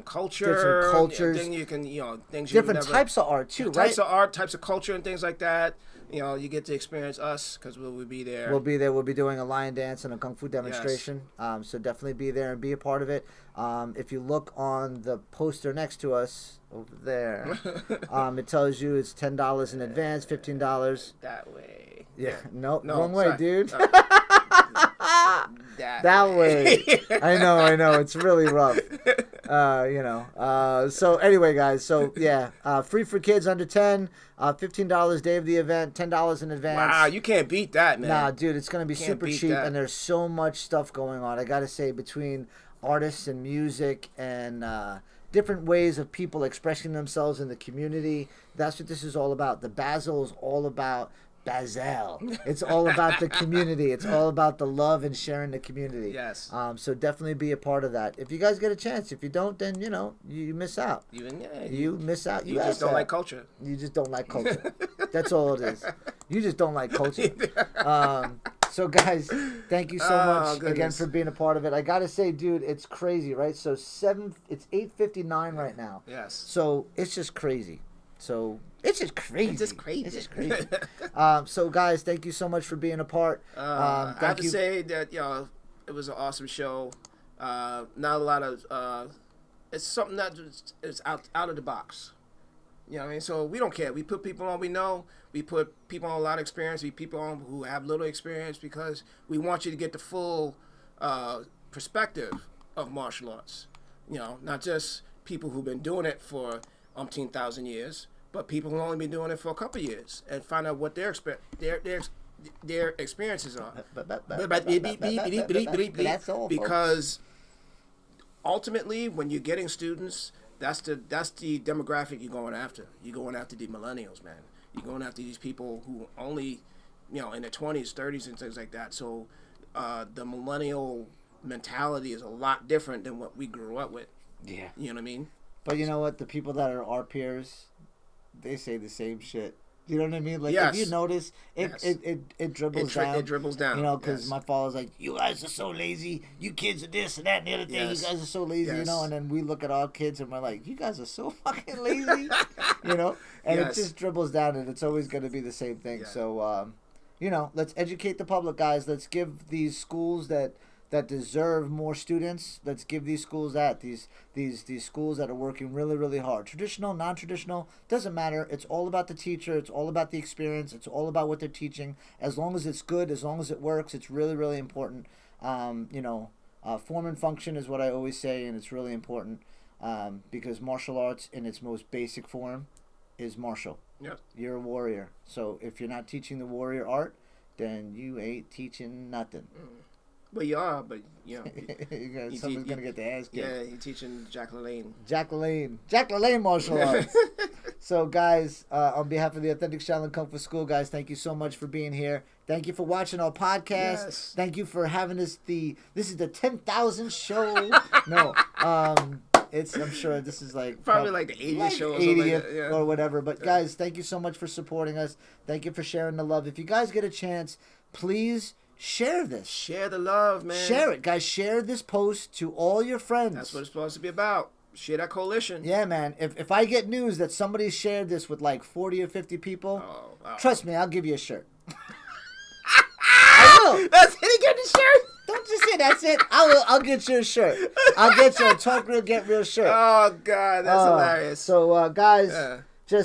cultures, things you can, things different types of art too, right? Types of art, types of culture, and things like that. You get to experience us because we'll be there. We'll be there. We'll be doing a lion dance and a kung fu demonstration. Yes. So definitely be there and be a part of it. If you look on the poster next to us over there, it tells you it's $10 in advance, $15. That way. Yeah. No, wrong way, dude. That way. I know. It's really rough. So anyway, guys. So yeah, free for kids under 10. $15 day of the event, $10 in advance. Wow, you can't beat that, man. Nah, dude, it's gonna be super cheap, and there's so much stuff going on. I gotta say, between artists and music and different ways of people expressing themselves in the community, that's what this is all about. The Basel is all about Basel. It's all about the community. It's all about the love and sharing the community. Yes. So definitely be a part of that. If you guys get a chance, if you don't, then you miss out. You miss out. You just don't like culture. You just don't like culture. That's all it is. You just don't like culture. So guys, thank you so much again for being a part of it. I gotta say, dude, it's crazy, right? So it's 8:59 right now. Yes. So it's just crazy. So it's just crazy. So guys, thank you so much for being a part. I have to say that it was an awesome show. Not a lot of it's something that is out of the box. You know what I mean? So we don't care. We put people on we know. We put people on a lot of experience. We put people on who have little experience because we want you to get the full perspective of martial arts. Not just people who've been doing it for umpteen thousand years, but people who only been doing it for a couple of years and find out what their experiences are. Because ultimately, when you're getting students, that's the demographic you're going after. You're going after the millennials, man. You're going after these people who only, in their 20s, 30s, and things like that. So the millennial mentality is a lot different than what we grew up with. Yeah. You know what I mean? But you know what? The people that are our peers, they say the same shit. You know what I mean? Like, yes. If you notice, it dribbles down. It dribbles down. Because my father's like, you guys are so lazy. You kids are this and that and the other thing. Yes. You guys are so lazy, And then we look at our kids and we're like, you guys are so fucking lazy, And it just dribbles down, and it's always going to be the same thing. Yeah. So, let's educate the public, guys. Let's give these schools that deserve more students. Let's give these schools these schools that are working really, really hard. Traditional, non-traditional, doesn't matter. It's all about the teacher. It's all about the experience. It's all about what they're teaching. As long as it's good, as long as it works, it's really, really important. Form and function is what I always say, and it's really important because martial arts in its most basic form is martial. Yep. You're a warrior. So if you're not teaching the warrior art, then you ain't teaching nothing. Well, you are, but someone's gonna get the ass kicked. Yeah, you're teaching Jack LaLanne. Jack LaLanne martial arts. So, guys, on behalf of the Authentic Shaolin Kung Fu School, guys, thank you so much for being here. Thank you for watching our podcast. Yes. Thank you for having this. This is the 10,000 show. No, I'm sure this is like probably like the 80th show or something like that. Yeah. Or whatever. But guys, thank you so much for supporting us. Thank you for sharing the love. If you guys get a chance, please share this. Share the love, man. Share it, guys. Share this post to all your friends. That's what it's supposed to be about. Share that coalition. Yeah, man. If I get news that somebody shared this with like 40 or 50 people, trust me, I'll give you a shirt. I will. That's it. He get the shirt. Don't just say that's it. I'll get you a shirt. I'll get you a Talk Real, Get Real shirt. Oh, God. That's hilarious. So, guys,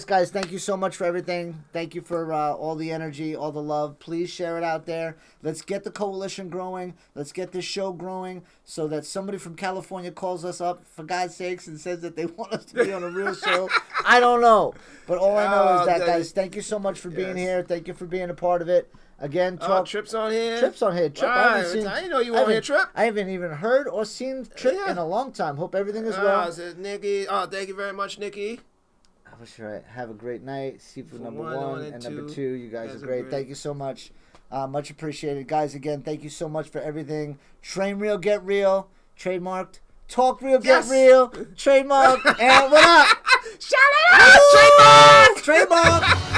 guys, thank you so much for everything. Thank you for all the energy, all the love. Please share it out there. Let's get the coalition growing. Let's get this show growing so that somebody from California calls us up, for God's sakes, and says that they want us to be on a real show. I don't know. But all I know is that, guys, thank you so much for being here. Thank you for being a part of it. Again, Trip's on here. Trip's on here. Trip, I didn't know you were on here, Trip. I haven't even heard or seen Trip in a long time. Hope everything is well. Nikki. Oh, thank you very much, Nikki. I wish I have a great night. Shifu number one and and number two. two. You guys are great. Thank you so much. Much appreciated. Guys, again, thank you so much for everything. Train real, get real. Trademarked. Talk real, get real. Trademark. And what up? Shout it out! Trademark! Trademark!